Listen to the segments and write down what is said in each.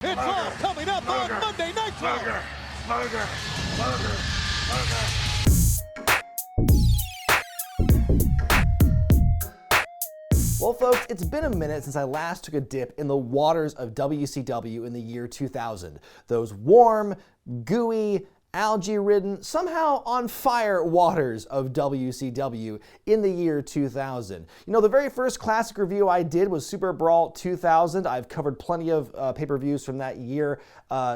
It's all coming up on Monday Nitro. Luger. Well, folks, it's been a minute since I last took a dip in the waters of WCW in the year 2000. Those warm, gooey, algae-ridden, somehow on fire waters of WCW in the year 2000. You know, the very first classic review I did was Super Brawl 2000. I've covered plenty of pay-per-views from that year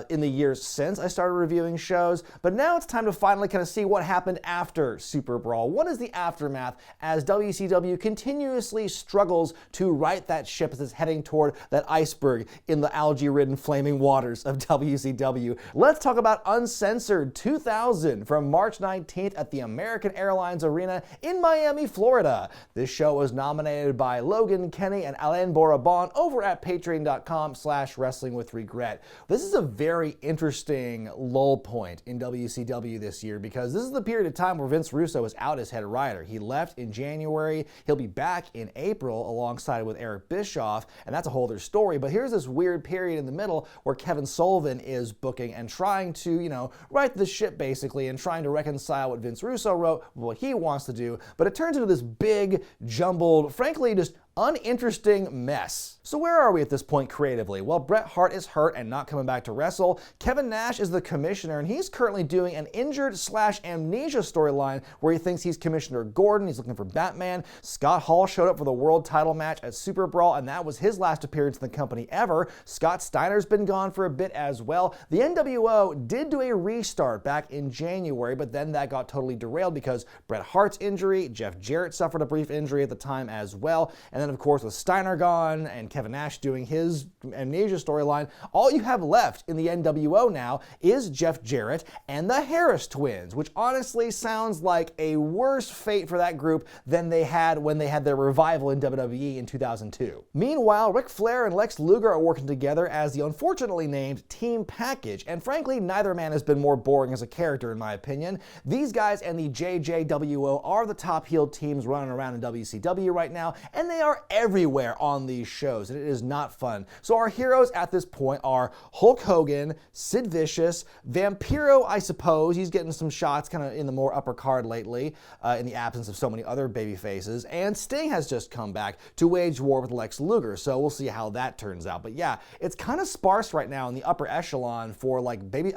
in the years since I started reviewing shows, but now it's time to finally kind of see what happened after Super Brawl. What is the aftermath as WCW continuously struggles to right that ship as it's heading toward that iceberg in the algae-ridden flaming waters of WCW? Let's talk about Uncensored 2000 from March 19th at the American Airlines Arena in Miami, Florida. This show was nominated by Logan Kenny and Alain Borabon over at patreon.com/wrestlingwithregret. This is a very interesting lull point in WCW this year because this is the period of time where Vince Russo is out as head writer. He left in January. He'll be back in April alongside with Eric Bischoff, and that's a whole other story. But here's this weird period in the middle where Kevin Sullivan is booking and trying to, right the ship basically and trying to reconcile what Vince Russo wrote with what he wants to do, but it turns into this big, jumbled, frankly just uninteresting mess. So where are we at this point creatively? Well, Bret Hart is hurt and not coming back to wrestle. Kevin Nash is the commissioner, and he's currently doing an injured/amnesia storyline where he thinks he's Commissioner Gordon. He's looking for Batman. Scott Hall showed up for the world title match at Super Brawl, and that was his last appearance in the company ever. Scott Steiner's been gone for a bit as well. The NWO did do a restart back in January, but then that got totally derailed because Bret Hart's injury, Jeff Jarrett suffered a brief injury at the time as well, and then of course with Steiner gone and Kevin Nash doing his amnesia storyline, all you have left in the NWO now is Jeff Jarrett and the Harris twins, which honestly sounds like a worse fate for that group than they had when they had their revival in WWE in 2002. Meanwhile, Ric Flair and Lex Luger are working together as the unfortunately named Team Package, and frankly, neither man has been more boring as a character in my opinion. These guys and the JJWO are the top heel teams running around in WCW right now, and they are everywhere on these shows, and it is not fun. So our heroes at this point are Hulk Hogan, Sid Vicious, Vampiro, I suppose, he's getting some shots kind of in the more upper card lately, in the absence of so many other baby faces, and Sting has just come back to wage war with Lex Luger, so we'll see how that turns out. But yeah, it's kind of sparse right now in the upper echelon for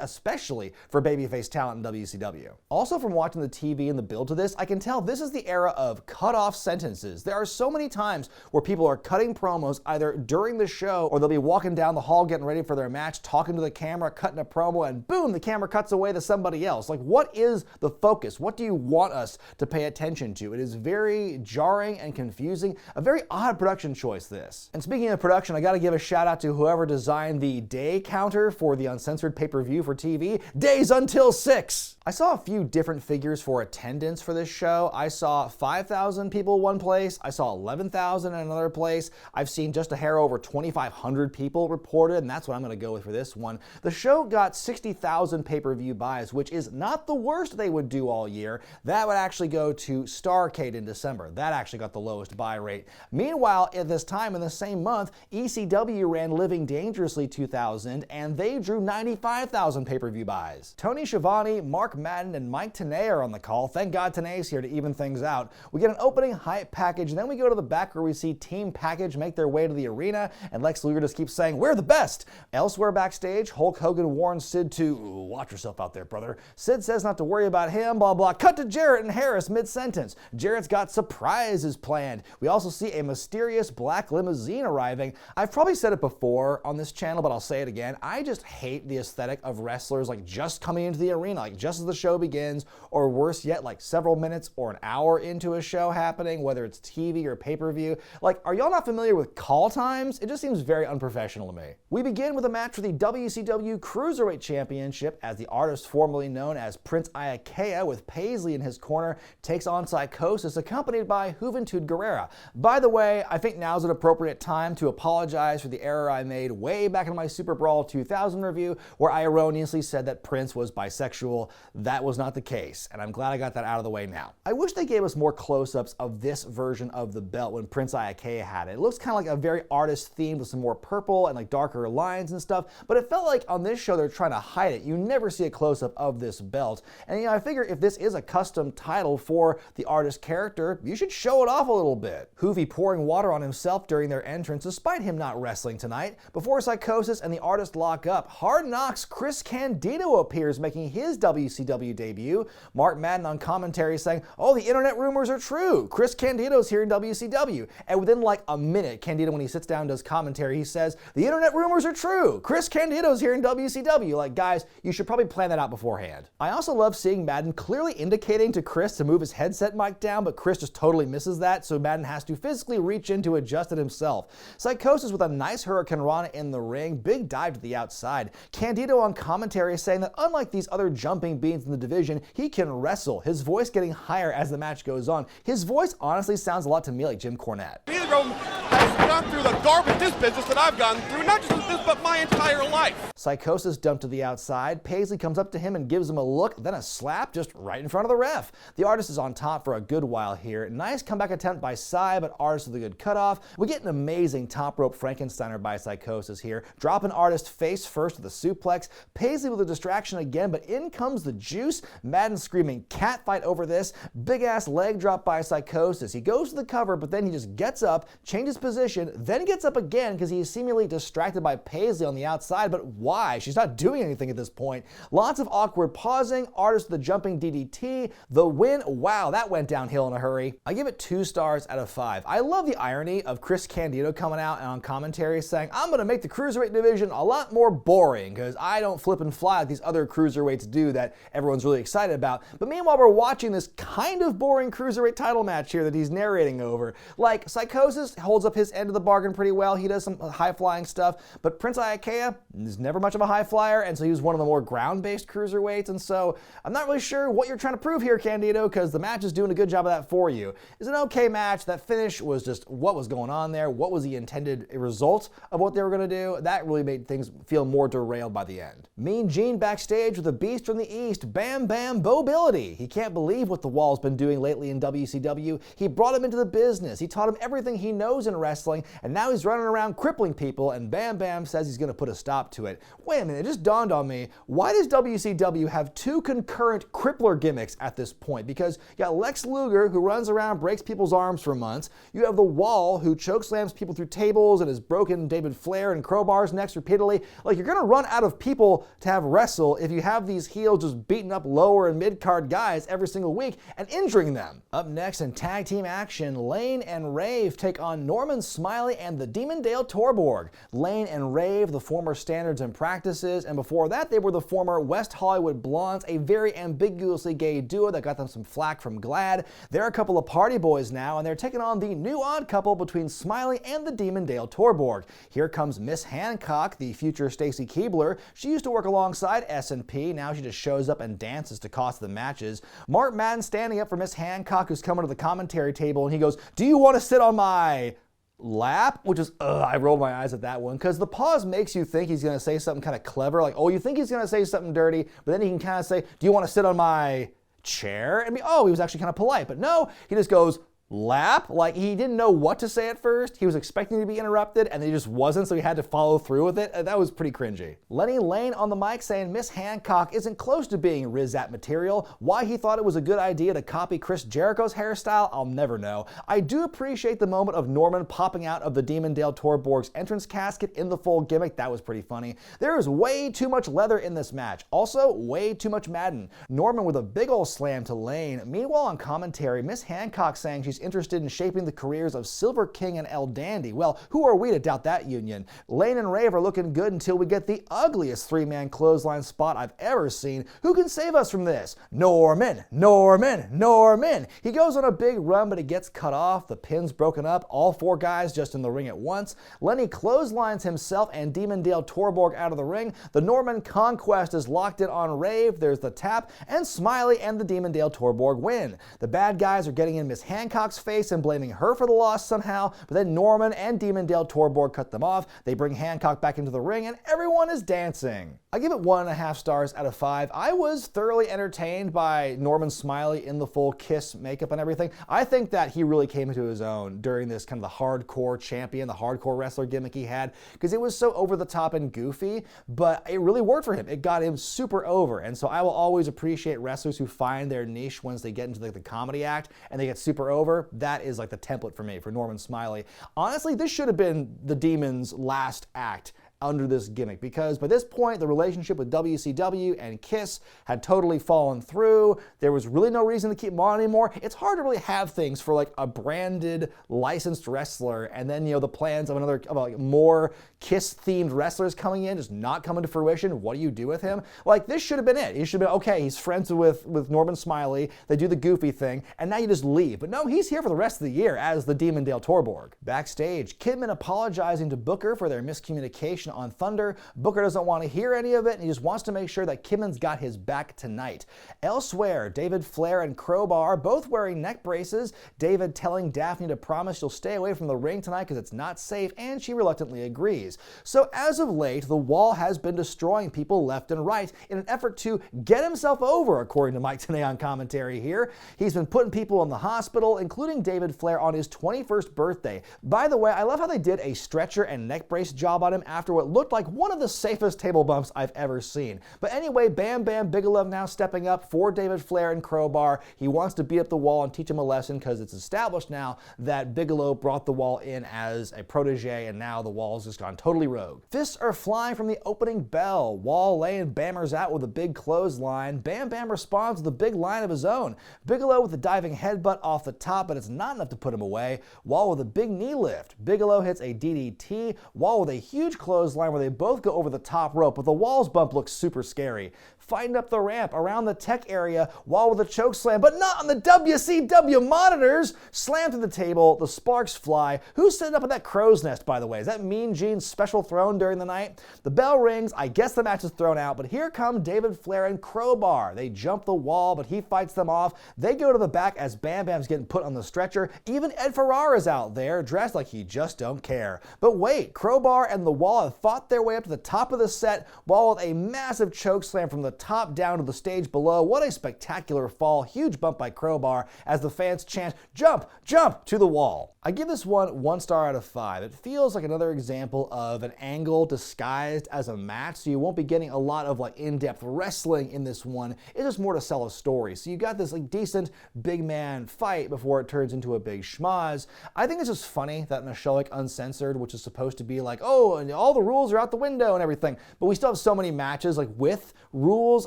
especially for babyface talent in WCW. Also from watching the TV and the build to this, I can tell this is the era of cut-off sentences. There are so many times where people are cutting promos either during the show or they'll be walking down the hall getting ready for their match, talking to the camera, cutting a promo, and boom, the camera cuts away to somebody else. Like, what is the focus? What do you want us to pay attention to? It is very jarring and confusing. A very odd production choice, this. And speaking of production, I gotta give a shout out to whoever designed the day counter for the Uncensored pay-per-view for TV. Days until 6! I saw a few different figures for attendance for this show. I saw 5,000 people one place. I saw 11,000 in another place. I've seen just a hair over 2,500 people reported, and that's what I'm going to go with for this one. The show got 60,000 pay-per-view buys, which is not the worst they would do all year. That would actually go to Starrcade in December. That actually got the lowest buy rate. Meanwhile, at this time in the same month, ECW ran Living Dangerously 2000, and they drew 95,000 pay-per-view buys. Tony Schiavone, Mark Madden, and Mike Tenay are on the call. Thank God Tenay's here to even things out. We get an opening hype package, and then we go to the back where we see Team Package make their way to the arena, and Lex Luger just keeps saying, "We're the best!" Elsewhere backstage, Hulk Hogan warns Sid to, "Watch yourself out there, brother." Sid says not to worry about him, blah blah. Cut to Jarrett and Harris mid-sentence. Jarrett's got surprises planned. We also see a mysterious black limousine arriving. I've probably said it before on this channel, but I'll say it again. I just hate the aesthetic of wrestlers just coming into the arena, just as the show begins, or worse yet, several minutes or an hour into a show happening, whether it's TV or pay-per-view. Are y'all not familiar with call times? It just seems very unprofessional to me. We begin with a match for the WCW Cruiserweight Championship as the artist formerly known as Prince Iaukea, with Paisley in his corner, takes on Psychosis, accompanied by Juventud Guerrera. By the way, I think now's an appropriate time to apologize for the error I made way back in my Super Brawl 2000 review, where I erroneously said that Prince was bisexual. That was not the case, and I'm glad I got that out of the way now. I wish they gave us more close-ups of this version of the belt when Prince Iakea had it. It looks kind of like a very artist themed with some more purple and like darker lines and stuff, but it felt like on this show they're trying to hide it. You never see a close-up of this belt. And I figure if this is a custom title for the artist character, you should show it off a little bit. Hoovy pouring water on himself during their entrance despite him not wrestling tonight. Before Psychosis and the artist lock up, Hard Knocks Chris Candido appears making his WCW debut. Mark Madden on commentary saying, "Oh, the internet rumors are true. Chris Candido's here in WCW." And within like a minute, Candido, when he sits down and does commentary, he says, "The internet rumors are true. Chris Candido's here in WCW." Like, guys, you should probably plan that out beforehand. I also love seeing Madden clearly indicating to Chris to move his headset mic down, but Chris just totally misses that, so Madden has to physically reach in to adjust it himself. Psychosis with a nice Hurricane Rana in the ring, big dive to the outside. Candido on commentary saying that unlike these other jumping beings in the division, he can wrestle, his voice getting higher as the match goes on. His voice honestly sounds a lot to me like Jim Cornette. Neither of them has gone through the garbage this business that I've gone through, not just this, but my entire life. Psychosis dumped to the outside. Paisley comes up to him and gives him a look, then a slap just right in front of the ref. The artist is on top for a good while here. Nice comeback attempt by Psy, but artist with a good cutoff. We get an amazing top rope Frankensteiner by Psychosis here. Dropping artist face first with a suplex. Paisley with a distraction again, but in comes the juice. Madden screaming cat fight over this. Big ass leg drop by Psychosis. He goes to the cover, but then he just gets up, changes position, then gets up again because he's seemingly distracted by Paisley on the outside, but why? She's not doing anything at this point. Lots of awkward pausing, artist with the jumping DDT, the win. Wow, that went downhill in a hurry. I give it 2 stars out of 5. I love the irony of Chris Candido coming out and on commentary saying, "I'm gonna make the Cruiserweight division a lot more boring because I don't flip and fly like these other Cruiserweights do that everyone's really excited about." But meanwhile, we're watching this kind of boring Cruiserweight title match here that he's narrating over. Like, Psychosis holds up his end of the bargain pretty well. He does some high-flying stuff, but Prince Iakea is never much of a high flyer, and so he was one of the more ground-based Cruiserweights, and so I'm not really sure what you're trying to prove here, Candido, because the match is doing a good job of that for you. It's an okay match. That finish was just what was going on there. What was the intended result of what they were going to do? That really made things feel more derailed by the end. Mean Gene backstage with a beast from the East, Bam Bam Bobility. He can't believe what the Wall's been doing lately in WCW. He brought him into the business. He taught him everything he knows in wrestling, and now he's running around crippling people, and Bam Bam says he's going to put a stop to it. Wait a minute, it just dawned on me, why does WCW have 2 concurrent crippler gimmicks at this point? Because you got Lex Luger, who runs around, breaks people's arms for months. You have the Wall, who chokeslams people through tables and has broken David Flair and Crowbar's necks repeatedly. Like, you're going to run out of people to have wrestle if you have these heels just beating up lower and mid-card guys every single week and injuring them. Up next in tag team action, Lane and Rave take on Norman Smiley and the Demondale Torborg. Lane and Rave, the former Standards and Practices, and before that they were the former West Hollywood Blondes, a very ambiguously gay duo that got them some flack from GLAAD. They're a couple of party boys now, and they're taking on the new odd couple between Smiley and the Demondale Torborg. Here comes Miss Hancock, the future Stacy Keibler. She used to work alongside S&P, now she just shows up and dances to cost the matches. Mark Madden standing up for Miss Hancock, who's coming to the commentary table, and he goes, "Do you want to sit on my lap?" Which is, I rolled my eyes at that one, because the pause makes you think he's going to say something kind of clever, like, oh, you think he's going to say something dirty, but then he can kind of say, "Do you want to sit on my chair?" And he was actually kind of polite, but no, he just goes, "Lap?" Like, he didn't know what to say at first. He was expecting to be interrupted, and he just wasn't, so he had to follow through with it. That was pretty cringy. Lenny Lane on the mic saying Miss Hancock isn't close to being Rizat material. Why he thought it was a good idea to copy Chris Jericho's hairstyle, I'll never know. I do appreciate the moment of Norman popping out of the Demondale Torborg's entrance casket in the full gimmick. That was pretty funny. There is way too much leather in this match. Also, way too much Madden. Norman with a big ol' slam to Lane. Meanwhile, on commentary, Miss Hancock saying she's interested in shaping the careers of Silver King and El Dandy. Well, who are we to doubt that union? Lane and Rave are looking good until we get the ugliest 3-man clothesline spot I've ever seen. Who can save us from this? Norman, Norman, Norman. He goes on a big run, but it gets cut off. The pin's broken up. All 4 guys just in the ring at once. Lenny clotheslines himself and Demondale Torborg out of the ring. The Norman Conquest is locked in on Rave. There's the tap, and Smiley and the Demondale Torborg win. The bad guys are getting in Miss Hancock Hancock's face and blaming her for the loss somehow, but then Norman and Demon Dale Torborg cut them off. They bring Hancock back into the ring and everyone is dancing. I give it 1.5 stars out of 5. I was thoroughly entertained by Norman Smiley in the full Kiss makeup and everything. I think that he really came into his own during this kind of the hardcore champion, the hardcore wrestler gimmick he had, because it was so over the top and goofy, but it really worked for him. It got him super over, and so I will always appreciate wrestlers who find their niche once they get into the comedy act and they get super over. That is like the template for me, for Norman Smiley. Honestly, this should have been the Demon's last act under this gimmick, because by this point the relationship with WCW and Kiss had totally fallen through. There was really no reason to keep him on anymore. It's hard to really have things for like a branded licensed wrestler and then, you know, the plans of like more Kiss themed wrestlers coming in just not coming to fruition. What do you do with him? Like, this should have been it. He should have been, okay, he's friends with Norman Smiley, they do the goofy thing, and now you just leave. But no, he's here for the rest of the year as the Demon Dale Torborg. Backstage, Kidman apologizing to Booker for their miscommunication on Thunder. Booker doesn't want to hear any of it, and he just wants to make sure that Kidman's got his back tonight. Elsewhere, David, Flair, and Crowbar both wearing neck braces. David telling Daffney to promise she'll stay away from the ring tonight because it's not safe, and she reluctantly agrees. So as of late, the Wall has been destroying people left and right in an effort to get himself over, according to Mike Tenay on commentary here. He's been putting people in the hospital, including David Flair on his 21st birthday. By the way, I love how they did a stretcher and neck brace job on him after what looked like one of the safest table bumps I've ever seen. But anyway, Bam Bigelow now stepping up for David Flair and Crowbar. He wants to beat up the Wall and teach him a lesson because it's established now that Bigelow brought the Wall in as a protege, and now the Wall's just gone totally rogue. Fists are flying from the opening bell. Wall laying Bammers out with a big clothesline. Bam Bam responds with a big line of his own. Bigelow with a diving headbutt off the top, but it's not enough to put him away. Wall with a big knee lift. Bigelow hits a DDT. Wall with a huge clothesline where they both go over the top rope, but the Wall's bump looks super scary. Fighting up the ramp around the tech area, Wall with a choke slam, but not on the WCW monitors. Slam to the table, the sparks fly. Who's sitting up in that crow's nest, by the way? Is that Mean Gene's special throne during the night? The bell rings, I guess the match is thrown out, but here come David Flair and Crowbar. They jump the Wall, but he fights them off. They go to the back as Bam Bam's getting put on the stretcher. Even Ed Ferrara's out there, dressed like he just don't care. But wait, Crowbar and the Wall have fought their way up to the top of the set, Wall with a massive choke slam from the top down to the stage below. What a spectacular fall. Huge bump by Crowbar as the fans chant, "Jump, jump," to the Wall. I give this one star out of 5. It feels like another example of an angle disguised as a match, so you won't be getting a lot of like in-depth wrestling in this one. It's just more to sell a story. So you got this like decent big man fight before it turns into a big schmoz. I think it's just funny that in a show like Uncensored, which is supposed to be like, oh, and all the rules are out the window and everything, but we still have so many matches like with rules,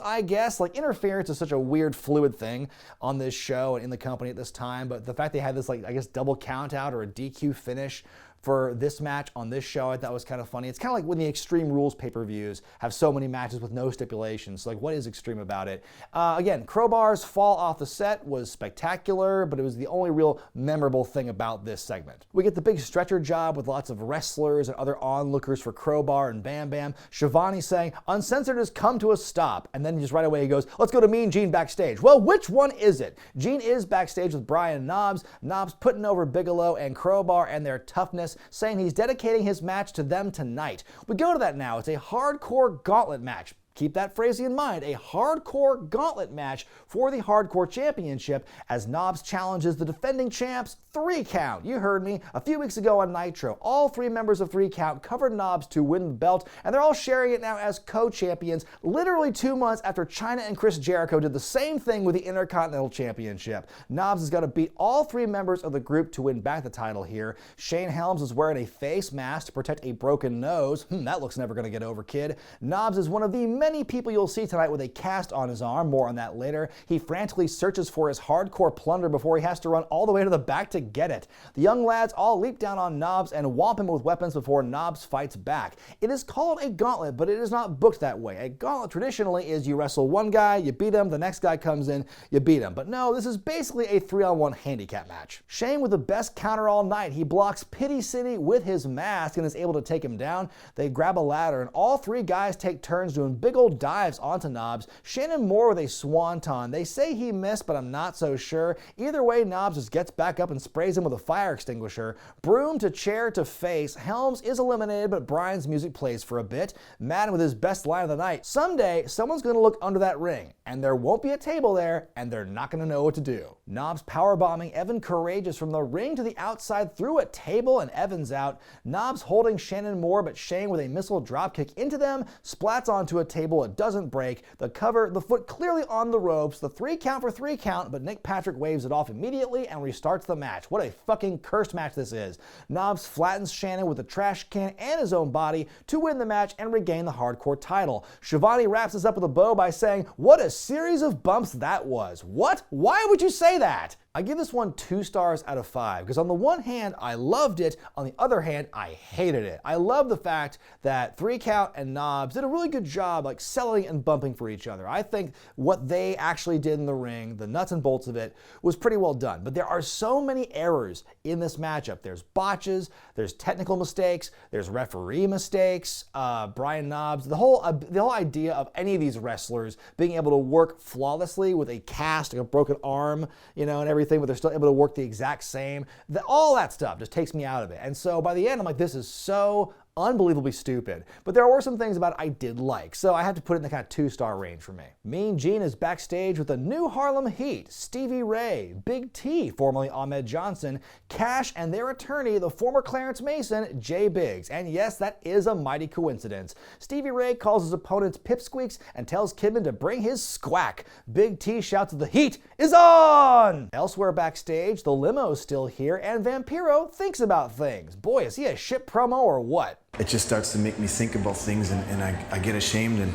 I guess. Like, interference is such a weird, fluid thing on this show and in the company at this time, but the fact they had this, like, I guess, double count out or a DQ finish for this match on this show, I thought was kind of funny. It's kind of like when the Extreme Rules pay-per-views have so many matches with no stipulations. So, like, what is extreme about it? Again, Crowbar's fall off the set was spectacular, but it was the only real memorable thing about this segment. We get the big stretcher job with lots of wrestlers and other onlookers for Crowbar and Bam Bam. Shivani saying, "Uncensored has come to a stop." And then just right away he goes, "Let's go to Mean Gene backstage." Well, which one is it? Gene is backstage with Brian Knobbs. Knobbs putting over Bigelow and Crowbar and their toughness, saying he's dedicating his match to them tonight. We go to that now. It's a hardcore gauntlet match. Keep that phrasing in mind, a hardcore gauntlet match for the Hardcore Championship as Knobbs challenges the defending champs 3 Count. You heard me. A few weeks ago on Nitro, all 3 members of 3 Count covered Knobbs to win the belt, and they're all sharing it now as co-champions, literally 2 months after Chyna and Chris Jericho did the same thing with the Intercontinental Championship. Knobbs has got to beat all 3 members of the group to win back the title here. Shane Helms is wearing a face mask to protect a broken nose. That looks never going to get over, kid. Knobbs is one of the many people you'll see tonight with a cast on his arm. More on that later. He frantically searches for his hardcore plunder before he has to run all the way to the back to get it. The young lads all leap down on Knobbs and whomp him with weapons before Knobbs fights back. It is called a gauntlet, but it is not booked that way. A gauntlet traditionally is you wrestle one guy, you beat him, the next guy comes in, you beat him. But no, this is basically a 3-on-1 handicap match. Shane with the best counter all night. He blocks Pity City with his mask and is able to take him down. They grab a ladder and all 3 guys take turns doing big big old dives onto Knobbs. Shannon Moore with a swanton. They say he missed, but I'm not so sure. Either way, Knobbs just gets back up and sprays him with a fire extinguisher. Broom to chair to face. Helms is eliminated, but Bryan's music plays for a bit. Madden with his best line of the night. Someday, someone's going to look under that ring, and there won't be a table there, and they're not going to know what to do. Knobbs powerbombing Evan Courageous from the ring to the outside through a table, and Evan's out. Knobbs holding Shannon Moore, but Shane with a missile dropkick into them, splats onto a table. It doesn't break. The cover, the foot clearly on the ropes. The 3 count for 3 count, but Nick Patrick waves it off immediately and restarts the match. What a fucking cursed match this is. Knobbs flattens Shannon with a trash can and his own body to win the match and regain the hardcore title. Shivani wraps us up with a bow by saying, "What a series of bumps that was." What? Why would you say that? I give this one 2 stars out of 5 because on the one hand, I loved it. On the other hand, I hated it. I love the fact that 3 Count and Knobbs did a really good job like selling and bumping for each other. I think what they actually did in the ring, the nuts and bolts of it, was pretty well done. But there are so many errors in this matchup. There's botches, there's technical mistakes, there's referee mistakes, Brian Knobbs, the whole idea of any of these wrestlers being able to work flawlessly with a cast, like a broken arm, and everything, but they're still able to work the exact same. All that stuff just takes me out of it. And so by the end, I'm like, this is so unbelievably stupid. But there were some things about it I did like, so I have to put it in the kind of 2-star range for me. Mean Gene is backstage with the new Harlem Heat, Stevie Ray, Big T, formerly Ahmed Johnson, Cash, and their attorney, the former Clarence Mason, Jay Biggs. And yes, that is a mighty coincidence. Stevie Ray calls his opponents pipsqueaks and tells Kidman to bring his squack. Big T shouts that the heat is on! Elsewhere backstage, the limo's still here, and Vampiro thinks about things. Boy, is he a shit promo or what? It just starts to make me think about things, and I get ashamed, and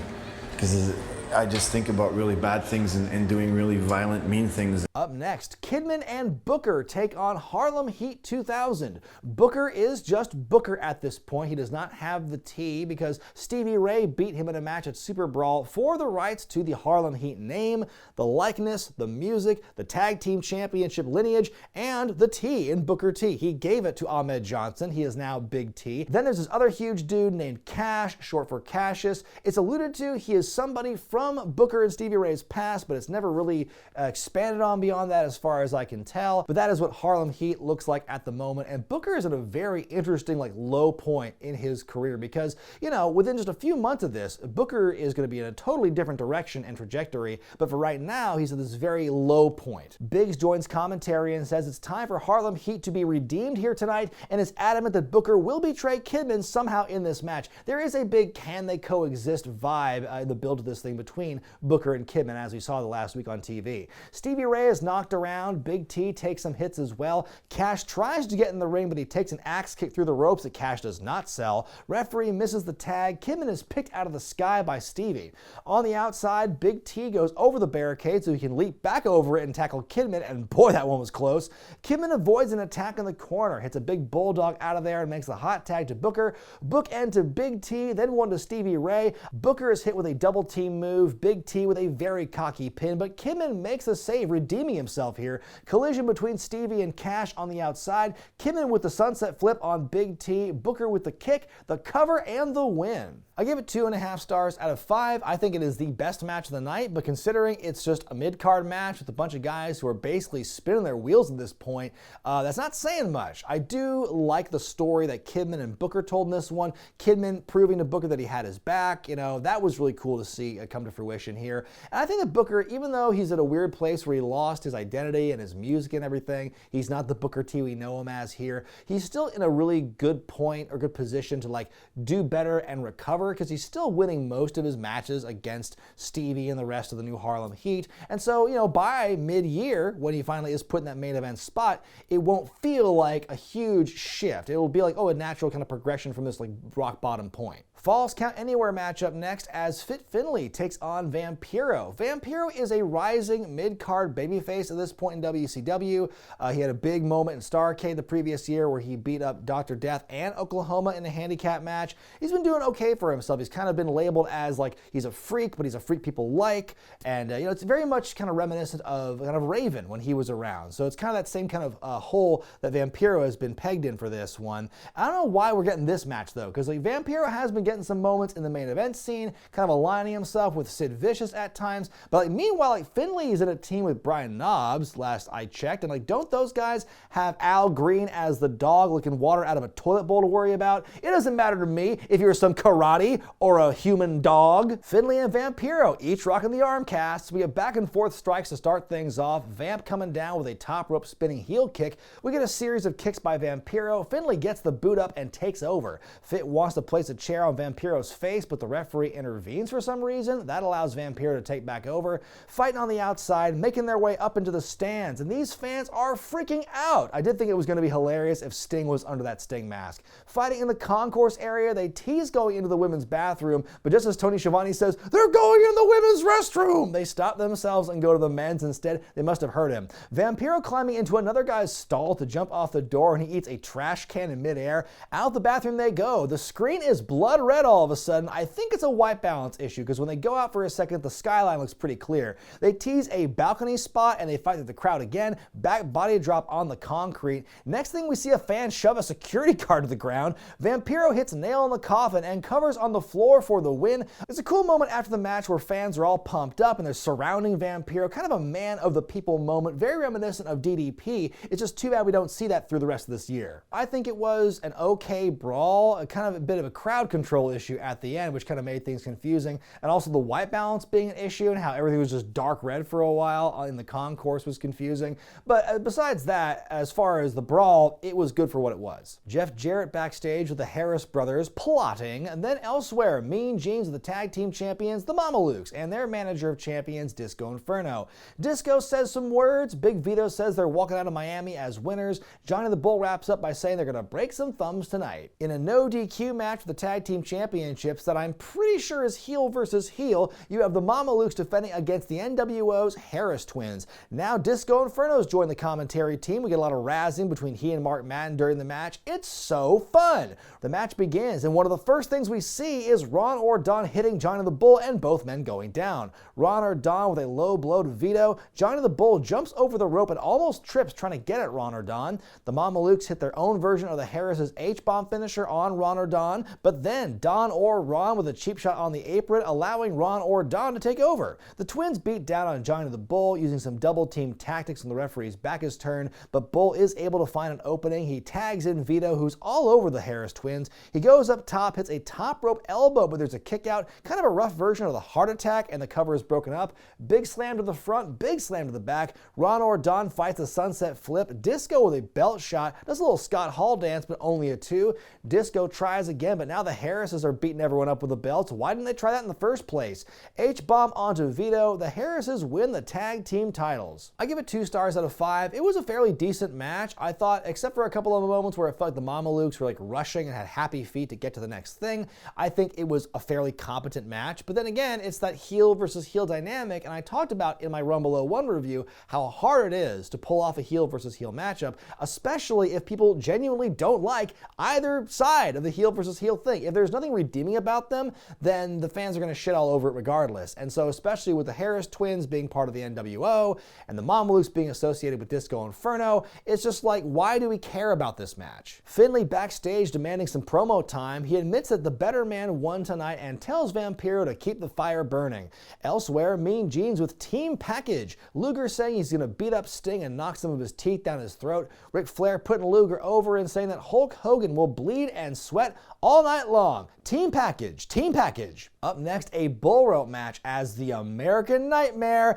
because I just think about really bad things and doing really violent, mean things. Up next, Kidman and Booker take on Harlem Heat 2000. Booker is just Booker at this point. He does not have the T because Stevie Ray beat him in a match at Super Brawl for the rights to the Harlem Heat name, the likeness, the music, the tag team championship lineage, and the T in Booker T. He gave it to Ahmed Johnson. He is now Big T. Then there's this other huge dude named Cash, short for Cassius. It's alluded to he is somebody from Booker and Stevie Ray's past, but it's never really expanded on beyond that as far as I can tell. But that is what Harlem Heat looks like at the moment. And Booker is at a very interesting low point in his career because, within just a few months of this, Booker is going to be in a totally different direction and trajectory. But for right now, he's at this very low point. Biggs joins commentary and says it's time for Harlem Heat to be redeemed here tonight and is adamant that Booker will betray Kidman somehow in this match. There is a big can they coexist vibe in the build of this thing between Booker and Kidman, as we saw the last week on TV. Stevie Ray is knocked around. Big T takes some hits as well. Cash tries to get in the ring, but he takes an axe kick through the ropes that Cash does not sell. Referee misses the tag. Kidman is picked out of the sky by Stevie. On the outside, Big T goes over the barricade so he can leap back over it and tackle Kidman, and boy, that one was close. Kidman avoids an attack in the corner, hits a big bulldog out of there and makes the hot tag to Booker. Bookend to Big T, then one to Stevie Ray. Booker is hit with a double team move. Big T with a very cocky pin, but Kidman makes a save, redeeming himself here. Collision between Stevie and Cash on the outside. Kidman with the sunset flip on Big T. Booker with the kick, the cover, and the win. I give it 2.5 stars out of 5. I think it is the best match of the night, but considering it's just a mid-card match with a bunch of guys who are basically spinning their wheels at this point, that's not saying much. I do like the story that Kidman and Booker told in this one. Kidman proving to Booker that he had his back. That was really cool to see come to fruition here. And I think that Booker, even though he's at a weird place where he lost his identity and his music and everything, he's not the Booker T we know him as here. He's still in a really good point or good position to do better and recover because he's still winning most of his matches against Stevie and the rest of the new Harlem Heat. And so, by mid-year, when he finally is put in that main event spot, it won't feel like a huge shift. It will be like, a natural kind of progression from this rock bottom point. Falls Count Anywhere matchup next as Fit Finlay takes on Vampiro. Vampiro is a rising mid-card babyface at this point in WCW. He had a big moment in Starrcade the previous year where he beat up Dr. Death and Oklahoma in a handicap match. He's been doing okay for himself. He's kind of been labeled as like he's a freak, but he's a freak people like. And, it's very much kind of reminiscent of kind of Raven when he was around. So it's kind of that same kind of hole that Vampiro has been pegged in for this one. I don't know why we're getting this match, though, because like Vampiro has been getting some moments in the main event scene, kind of aligning himself with Sid Vicious at times. But like, meanwhile, like Finlay is in a team with Brian Knobbs, last I checked. And like, don't those guys have Al Green as the dog licking water out of a toilet bowl to worry about? It doesn't matter to me if you're some karate or a human dog. Finlay and Vampiro each rocking the arm casts. We get back and forth strikes to start things off. Vamp coming down with a top rope spinning heel kick. We get a series of kicks by Vampiro. Finlay gets the boot up and takes over. Fit wants to place a chair on Vampiro's face, but the referee intervenes for some reason. That allows Vampiro to take back over. Fighting on the outside, making their way up into the stands, and these fans are freaking out. I did think it was going to be hilarious if Sting was under that Sting mask. Fighting in the concourse area, they tease going into the women's bathroom, but just as Tony Schiavone says, "They're going in the women's restroom," they stop themselves and go to the men's instead. They must have heard him. Vampiro climbing into another guy's stall to jump off the door, and he eats a trash can in midair. Out the bathroom they go. The screen is blood red all of a sudden. I think it's a white balance issue, because when they go out for a second, the skyline looks pretty clear. They tease a balcony spot, and they fight through the crowd again. Back body drop on the concrete. Next thing, we see a fan shove a security guard to the ground. Vampiro hits nail in the coffin and covers on the floor for the win. It's a cool moment after the match where fans are all pumped up and they're surrounding Vampiro. Kind of a man of the people moment, very reminiscent of DDP. It's just too bad we don't see that through the rest of this year. I think it was an okay brawl, kind of a bit of a crowd control issue at the end, which kind of made things confusing. And also the white balance being an issue and how everything was just dark red for a while in the concourse was confusing. But besides that, as far as the brawl, it was good for what it was. Jeff Jarrett backstage with the Harris brothers plotting, and then elsewhere, Mean Gene's the tag team champions, the Mamalukes, and their manager of champions, Disco Inferno. Disco says some words, Big Vito says they're walking out of Miami as winners. Johnny the Bull wraps up by saying they're gonna break some thumbs tonight. In a no DQ match for the tag team championships that I'm pretty sure is heel versus heel, you have the Mamalukes defending against the NWO's Harris twins. Now Disco Inferno's joined the commentary team. We get a lot of razzing between he and Mark Madden during the match. It's so fun. The match begins, and one of the first things we see is Ron Ordon hitting Johnny the Bull and both men going down. Ron Ordon with a low blow to Vito. Johnny the Bull jumps over the rope and almost trips trying to get at Ron Ordon. The Mamalukes hit their own version of the Harris's H-bomb finisher on Ron Ordon, but then Don or Ron with a cheap shot on the apron, allowing Ron Ordon to take over. The twins beat down on Johnny the Bull using some double team tactics when the referee's back is turned, but Bull is able to find an opening. He tags in Vito, who's all over the Harris twins. He goes up top, hits a top rope elbow, but there's a kick out, kind of a rough version of the heart attack, and the cover is broken up. Big slam to the front, big slam to the back. Ron Ordon fights a sunset flip. Disco with a belt shot, does a little Scott Hall dance, but only a 2. Disco tries again, but now the Harrises are beating everyone up with the belts. Why didn't they try that in the first place? H-bomb onto Vito. The Harrises win the tag team titles. I give it 2 stars out of 5. It was a fairly decent match. I thought, except for a couple of moments where it felt like the Mamalukes were like rushing and had happy feet to get to the next thing, I think it was a fairly competent match. But then again, it's that heel versus heel dynamic, and I talked about in my Rumble 01 review how hard it is to pull off a heel versus heel matchup, especially if people genuinely don't like either side of the heel versus heel thing. If there's nothing redeeming about them, then the fans are going to shit all over it regardless. And so especially with the Harris twins being part of the NWO and the Mamalukes being associated with Disco Inferno, it's just like, why do we care about this match? Finlay backstage demanding some promo time. He admits that the better man won tonight and tells Vampiro to keep the fire burning. Elsewhere, Mean Gene's with Team Package. Luger saying he's going to beat up Sting and knock some of his teeth down his throat. Ric Flair putting Luger over and saying that Hulk Hogan will bleed and sweat all night long. Team Package, Team Package. Up next, a Bullrope match as the American Nightmare,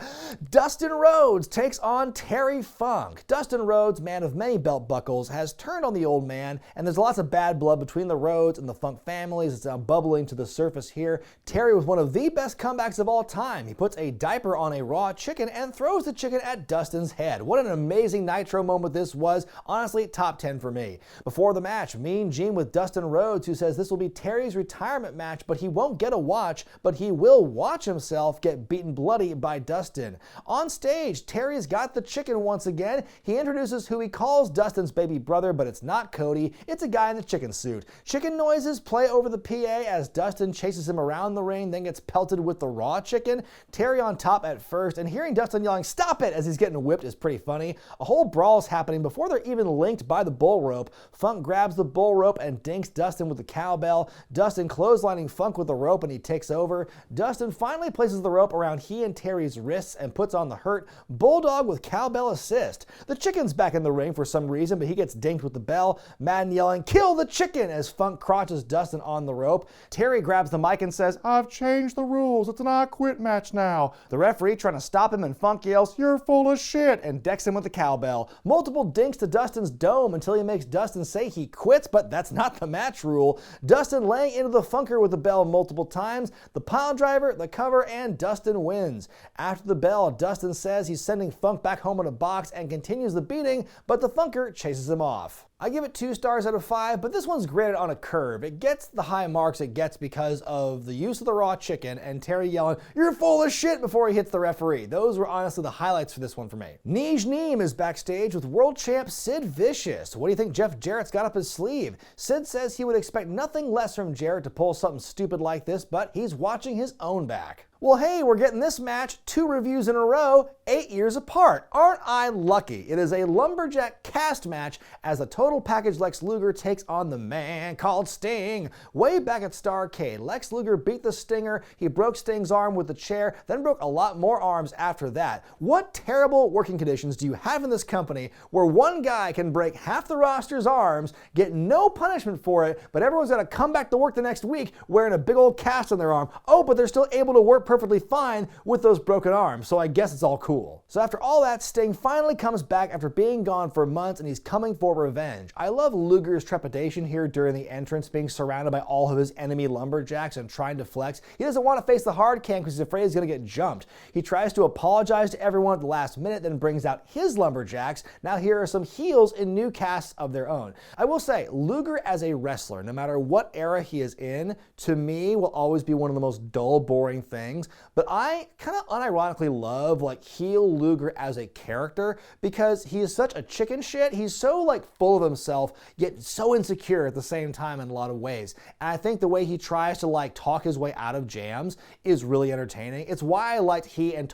Dustin Rhodes, takes on Terry Funk. Dustin Rhodes, man of many belt buckles, has turned on the old man, and there's lots of bad blood between the Rhodes and the Funk families. It's now bubbling to the surface here. Terry with one of the best comebacks of all time. He puts a diaper on a raw chicken and throws the chicken at Dustin's head. What an amazing Nitro moment this was. Honestly, top 10 for me. Before the match, Mean Gene with Dustin Rhodes, who says this will be Terry's retirement match, but he won't get a watch, but he will watch himself get beaten bloody by Dustin. On stage, Terry's got the chicken once again. He introduces who he calls Dustin's baby brother, but it's not Cody. It's a guy in the chicken suit. Chicken noises play over the PA plie as Dustin chases him around the ring, then gets pelted with the Raw Chicken. Terry on top at first, and hearing Dustin yelling, "Stop it!" as he's getting whipped is pretty funny. A whole brawl is happening before they're even linked by the Bullrope. Funk grabs the Bullrope and dinks Dustin with the cowbell. Dustin clotheslining Funk with the rope and he takes over. Dustin finally places the rope around he and Terry's wrists and puts on the Hurt. Bulldog with cowbell assist. The Chicken's back in the ring for some reason, but he gets dinked with the bell. Madden yelling, "Kill the Chicken!" as Funk crotches Dustin on the rope. Terry grabs the mic and says, "I've changed the rules. It's an I Quit match now." The referee trying to stop him, and Funk yells, "You're full of shit," and decks him with the cowbell. Multiple dinks to Dustin's dome until he makes Dustin say he quits, but that's not the match rule. Dustin laying into the Funker with the bell multiple times. The pile driver, the cover, and Dustin wins. After the bell, Dustin says he's sending Funk back home in a box and continues the beating, but the Funker chases him off. I give it 2 stars out of 5, but this one's graded on a curve. It gets the high marks it gets because of the use of the Raw Chicken and Terry yelling, "You're full of shit," before he hits the referee. Those were honestly the highlights for this one for me. Nij Neem is backstage with world champ Sid Vicious. What do you think Jeff Jarrett's got up his sleeve? Sid says he would expect nothing less from Jarrett to pull something stupid like this, but he's watching his own back. Well, hey, we're getting this match 2 reviews in a row, 8 years apart. Aren't I lucky? It is a Lumberjack cast match as a total package Lex Luger takes on the man called Sting. Way back at Starrcade, Lex Luger beat the Stinger. He broke Sting's arm with the chair, then broke a lot more arms after that. What terrible working conditions do you have in this company where one guy can break half the roster's arms, get no punishment for it, but everyone's got to come back to work the next week wearing a big old cast on their arm? Oh, but they're still able to work perfectly fine with those broken arms, so I guess it's all cool. So after all that, Sting finally comes back after being gone for months, and he's coming for revenge. I love Luger's trepidation here during the entrance, being surrounded by all of his enemy Lumberjacks and trying to flex. He doesn't want to face the hard cam because he's afraid he's going to get jumped. He tries to apologize to everyone at the last minute, then brings out his Lumberjacks. Now here are some heels in new casts of their own. I will say, Luger as a wrestler, no matter what era he is in, to me will always be one of the most dull, boring things. But I kind of unironically love like heel Luger as a character because he is such a chicken shit. He's so like full of himself, yet so insecure at the same time in a lot of ways. And I think the way he tries to like talk his way out of jams is really entertaining. It's why I liked he and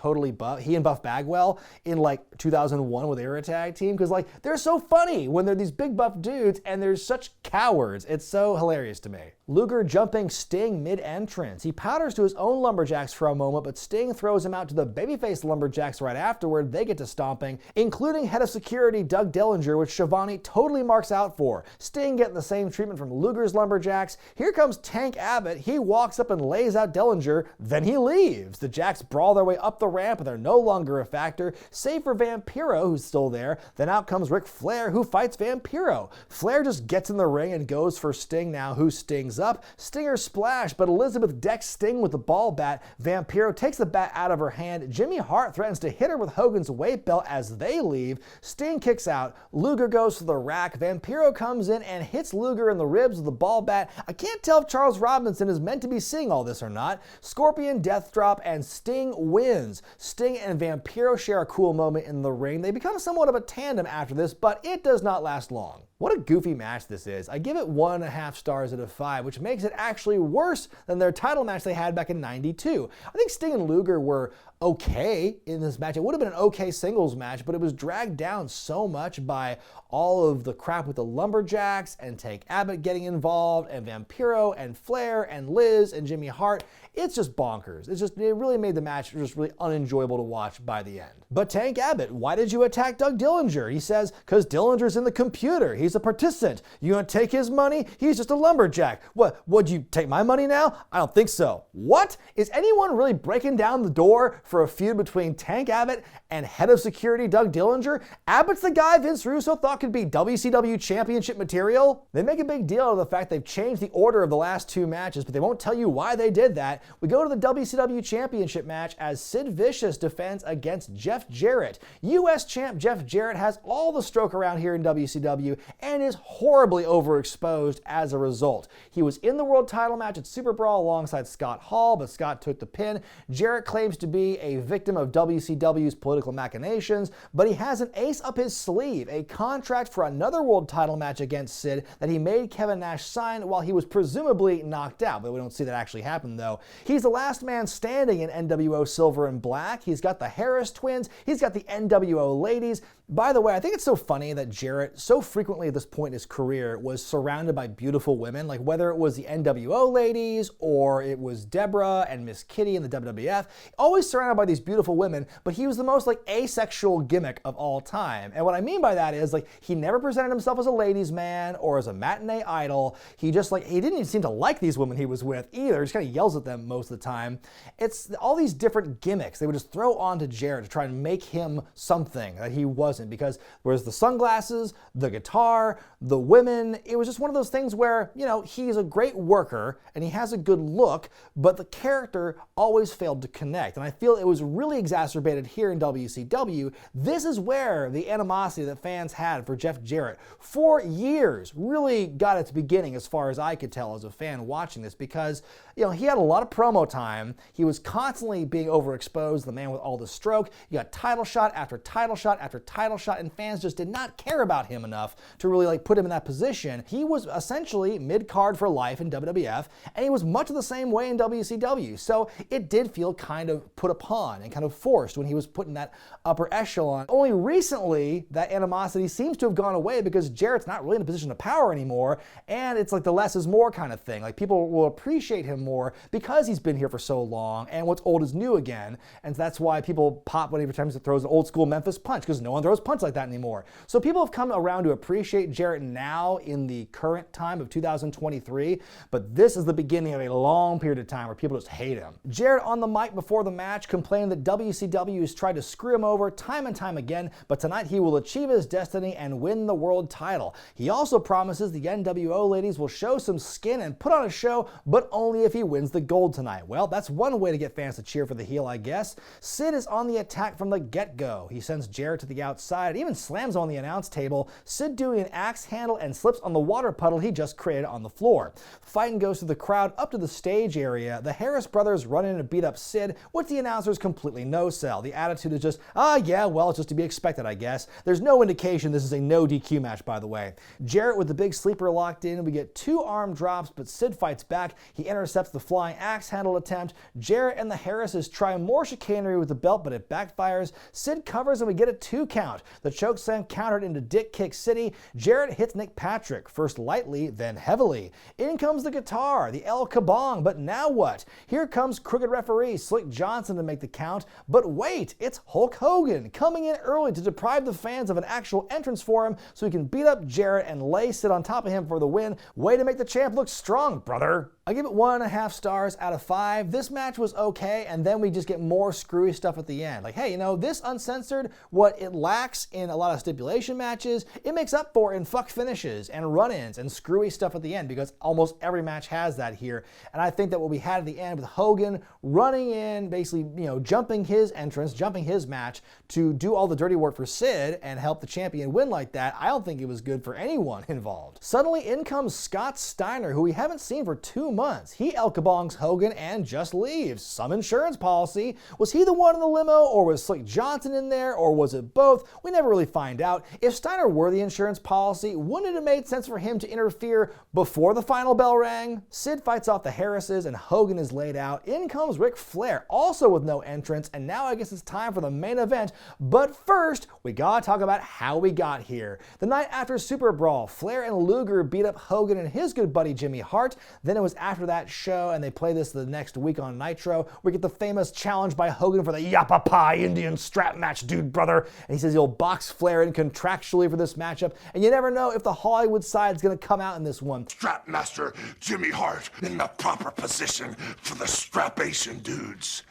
Buff Bagwell in like 2001 with Era Tag Team, because like they're so funny when they're these big buff dudes and they're such cowards. It's so hilarious to me. Luger jumping Sting mid-entrance. He powders to his own Lumberjacks for a moment, but Sting throws him out to the babyface Lumberjacks right afterward. They get to stomping, including head of security Doug Dillinger, which Schiavone totally marks out for. Sting getting the same treatment from Luger's Lumberjacks. Here comes Tank Abbott. He walks up and lays out Dillinger, then he leaves. The Jacks brawl their way up the ramp and they're no longer a factor, save for Vampiro, who's still there. Then out comes Ric Flair, who fights Vampiro. Flair just gets in the ring and goes for Sting now, who stings up. Stinger splash, but Elizabeth decks Sting with the ball bat. Vampiro takes the bat out of her hand. Jimmy Hart threatens to hit her with Hogan's weight belt as they leave. Sting kicks out. Luger goes to the rack. Vampiro comes in and hits Luger in the ribs with the ball bat. I can't tell if Charles Robinson is meant to be seeing all this or not. Scorpion death drop and Sting wins. Sting and Vampiro share a cool moment in the ring. They become somewhat of a tandem after this, but it does not last long. What a goofy match this is. I give it 1.5 stars out of 5, which makes it actually worse than their title match they had back in '92. I think Sting and Luger were okay in this match. It would have been an okay singles match, but it was dragged down so much by all of the crap with the Lumberjacks and Tank Abbott getting involved and Vampiro and Flair and Liz and Jimmy Hart. It's just bonkers. It really made the match just really unenjoyable to watch by the end. But Tank Abbott, why did you attack Doug Dillinger? He says, because Dillinger's in the computer. He's a participant. You gonna take his money? He's just a Lumberjack. Would you take my money now? I don't think so. What? Is anyone really breaking down the door for a feud between Tank Abbott and head of security Doug Dillinger? Abbott's the guy Vince Russo thought could be WCW championship material? They make a big deal of the fact they've changed the order of the last 2 matches, but they won't tell you why they did that. We go to the WCW championship match as Sid Vicious defends against Jeff Jarrett. US champ Jeff Jarrett has all the stroke around here in WCW and is horribly overexposed as a result. He was in the world title match at Super Brawl alongside Scott Hall, but Scott took the pin. Jarrett claims to be be a victim of WCW's political machinations, but he has an ace up his sleeve, a contract for another world title match against Sid that he made Kevin Nash sign while he was presumably knocked out, but we don't see that actually happen though. He's the last man standing in NWO Silver and Black. He's got the Harris twins, he's got the NWO ladies. By the way, I think it's so funny that Jarrett so frequently at this point in his career was surrounded by beautiful women, like whether it was the NWO ladies or it was Deborah and Miss Kitty in the WWF, always surrounded by these beautiful women, but he was the most like asexual gimmick of all time. And what I mean by that is like he never presented himself as a ladies man or as a matinee idol. He just like, he didn't even seem to like these women he was with either. He just kind of yells at them most of the time. It's all these different gimmicks they would just throw onto Jarrett to try and make him something that he wasn't, because whereas the sunglasses, the guitar, the women, it was just one of those things where, you know, he's a great worker and he has a good look, but the character always failed to connect. And I feel it was really exacerbated here in WCW. This is where the animosity that fans had for Jeff Jarrett for years really got its beginning, as far as I could tell as a fan watching this, because, you know, he had a lot of promo time. He was constantly being overexposed, the man with all the stroke. You got title shot after title shot after title shot, and fans just did not care about him enough to really like put him in that position. He was essentially mid-card for life in WWF, and he was much of the same way in WCW. So it did feel kind of put upon and kind of forced when he was put in that upper echelon. Only recently, that animosity seems to have gone away because Jarrett's not really in a position of power anymore, and it's like the less is more kind of thing. Like people will appreciate him more because he's been here for so long, and what's old is new again, and that's why people pop whenever time he throws an old school Memphis punch, because no one throws punch like that anymore. So people have come around to appreciate Jarrett now in the current time of 2023, but this is the beginning of a long period of time where people just hate him. Jarrett on the mic before the match complained that WCW has tried to screw him over time and time again, but tonight he will achieve his destiny and win the world title. He also promises the NWO ladies will show some skin and put on a show, but only if he wins the gold tonight. Well, that's one way to get fans to cheer for the heel, I guess. Sid is on the attack from the get-go. He sends Jarrett to the outside, even slams on the announce table, Sid doing an axe handle and slips on the water puddle he just created on the floor. Fighting goes through the crowd up to the stage area. The Harris brothers run in and beat up Sid, which the announcers completely no-sell. The attitude is just, yeah, well, it's just to be expected, I guess. There's no indication this is a no DQ match, by the way. Jarrett with the big sleeper locked in. We get 2 arm drops, but Sid fights back. He intercepts the flying axe handle attempt. Jarrett and the Harrises try more chicanery with the belt, but it backfires. Sid covers and we get a 2 count. The chokeslam countered into Dick Kick City. Jarrett hits Nick Patrick, first lightly, then heavily. In comes the guitar, the El Kabong, but now what? Here comes crooked referee Slick Johnson to make the count, but wait, it's Hulk Hogan coming in early to deprive the fans of an actual entrance for him so he can beat up Jarrett and lay Sid on top of him for the win. Way to make the champ look strong, brother. I give it 1.5 stars out of 5. This match was okay, and then we just get more screwy stuff at the end. Like, hey, you know, this Uncensored, what it lacks in a lot of stipulation matches, it makes up for in fuck finishes and run-ins and screwy stuff at the end, because almost every match has that here. And I think that what we had at the end with Hogan running in, basically, you know, jumping his entrance, jumping his match to do all the dirty work for Sid and help the champion win like that, I don't think it was good for anyone involved. Suddenly in comes Scott Steiner, who we haven't seen for 2 months. He El Kabongs Hogan and just leaves. Some insurance policy. Was he the one in the limo, or was Slick Johnson in there, or was it both? We never really find out. If Steiner were the insurance policy, wouldn't it have made sense for him to interfere before the final bell rang? Sid fights off the Harrises and Hogan is laid out. In comes Ric Flair, also with no entrance, and now I guess it's time for the main event. But first, we gotta talk about how we got here. The night after Super Brawl, Flair and Luger beat up Hogan and his good buddy Jimmy Hart. Then it was after that show, and they play this the next week on Nitro. We get the famous challenge by Hogan for the Yappapi Indian strap match, dude, brother. And he says he'll box Flair in contractually for this matchup, and you never know if the Hollywood side's gonna come out in this one. Strapmaster Jimmy Hart in the proper position for the strapation dudes.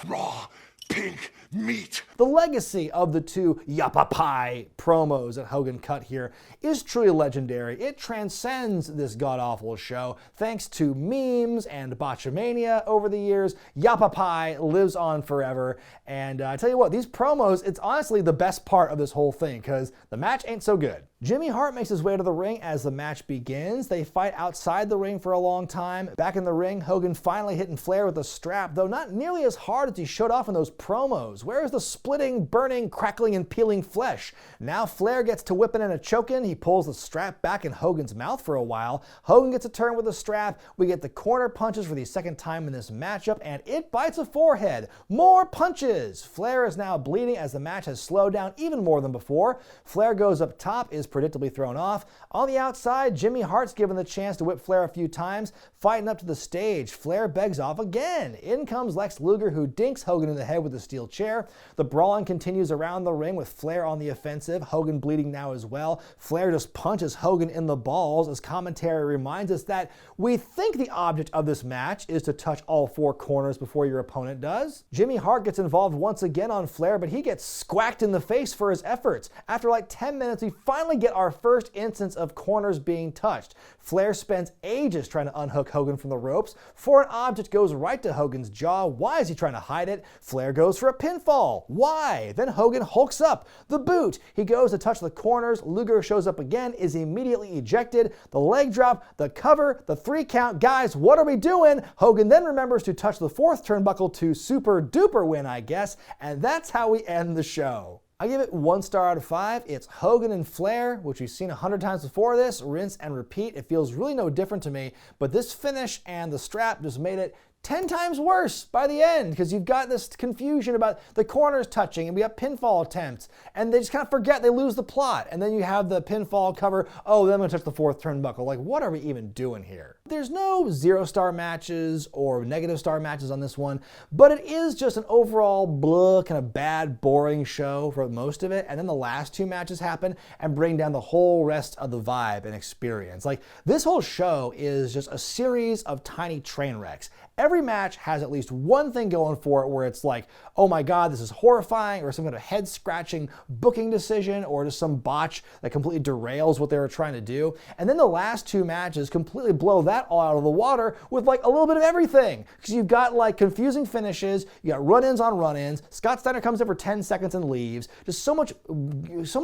Raw, pink, meat. The legacy of the two Yappapi promos that Hogan cut here is truly legendary. It transcends this god-awful show. Thanks to memes and botchamania over the years, Yappapi lives on forever. And I tell you what, these promos, it's honestly the best part of this whole thing because the match ain't so good. Jimmy Hart makes his way to the ring as the match begins. They fight outside the ring for a long time. Back in the ring, Hogan finally hitting Flair with a strap, though not nearly as hard as he showed off in those promos. Where is the splitting, burning, crackling, and peeling flesh? Now Flair gets to whipping and a choking. He pulls the strap back in Hogan's mouth for a while. Hogan gets a turn with the strap. We get the corner punches for the second time in this matchup, and it bites a forehead. More punches! Flair is now bleeding as the match has slowed down even more than before. Flair goes up top, is predictably thrown off. On the outside, Jimmy Hart's given the chance to whip Flair a few times. Fighting up to the stage, Flair begs off again. In comes Lex Luger, who dinks Hogan in the head with a steel chair. The brawling continues around the ring with Flair on the offensive. Hogan bleeding now as well. Flair just punches Hogan in the balls as commentary reminds us that we think the object of this match is to touch all four corners before your opponent does. Jimmy Hart gets involved once again on Flair, but he gets squacked in the face for his efforts. After like 10 minutes, we finally get our first instance of corners being touched. Flair spends ages trying to unhook Hogan from the ropes. Foreign object goes right to Hogan's jaw. Why is he trying to hide it? Flair goes for a pinfall. Why? Then Hogan hulks up. The boot. He goes to touch the corners. Luger shows up again, is immediately ejected. The leg drop, the cover, the 3 count. Guys, what are we doing? Hogan then remembers to touch the 4th turnbuckle to super duper win, I guess, and that's how we end the show. I give it 1 star out of 5. It's Hogan and Flair, which we've seen 100 times before this. Rinse and repeat. It feels really no different to me, but this finish and the strap just made it 10 times worse by the end because you've got this confusion about the corners touching and we got pinfall attempts and they just kind of forget, they lose the plot, and then you have the pinfall cover, oh, then I'm gonna touch the 4th turnbuckle. Like, what are we even doing here? There's no 0-star matches or negative star matches on this one, but it is just an overall blah, kind of bad, boring show for most of it, and then the last 2 matches happen and bring down the whole rest of the vibe and experience. Like, this whole show is just a series of tiny train wrecks. Every match has at least one thing going for it where it's like, oh my God, this is horrifying, or some kind of head-scratching booking decision, or just some botch that completely derails what they were trying to do. And then the last 2 matches completely blow that all out of the water with like a little bit of everything. Because you've got like confusing finishes, you got run-ins on run-ins, Scott Steiner comes in for 10 seconds and leaves, just so much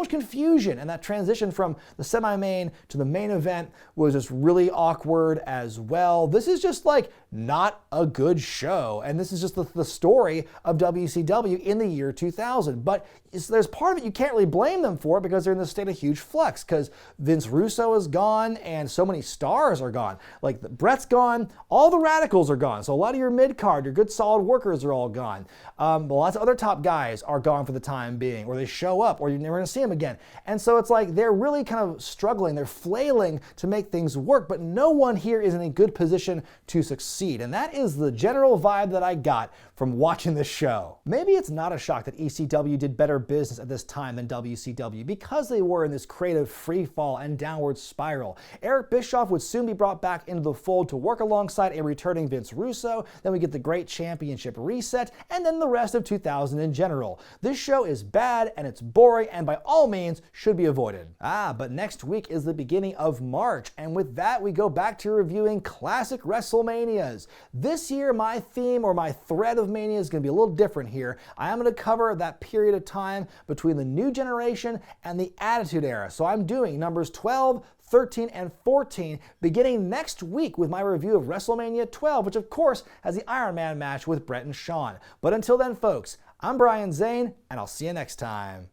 confusion, and that transition from the semi-main to the main event was just really awkward as well. This is just like not a good show, and this is just the story of WCW in the year 2000. But there's part of it you can't really blame them for because they're in this state of huge flux because Vince Russo is gone and so many stars are gone. Like Brett's gone, all the radicals are gone, so a lot of your mid-card, your good solid workers are all gone. Lots of other top guys are gone for the time being, or they show up, or you're never gonna see them again. And so it's like they're really kind of struggling, they're flailing to make things work, but no one here is in a good position to succeed. And that is the general vibe that I got from watching this show. Maybe it's not a shock that ECW did better business at this time than WCW because they were in this creative free fall and downward spiral. Eric Bischoff would soon be brought back into the fold to work alongside a returning Vince Russo. Then we get the Great Championship reset, and then the rest of 2000 in general. This show is bad and it's boring and by all means should be avoided. But next week is the beginning of March, and with that we go back to reviewing classic WrestleManias. This year my theme or my thread of Mania is going to be a little different here. I am going to cover that period of time between the New Generation and the Attitude Era. So I'm doing numbers 12, 13, and 14 beginning next week with my review of WrestleMania 12, which of course has the Iron Man match with Bret and Shawn. But until then, folks, I'm Brian Zane, and I'll see you next time.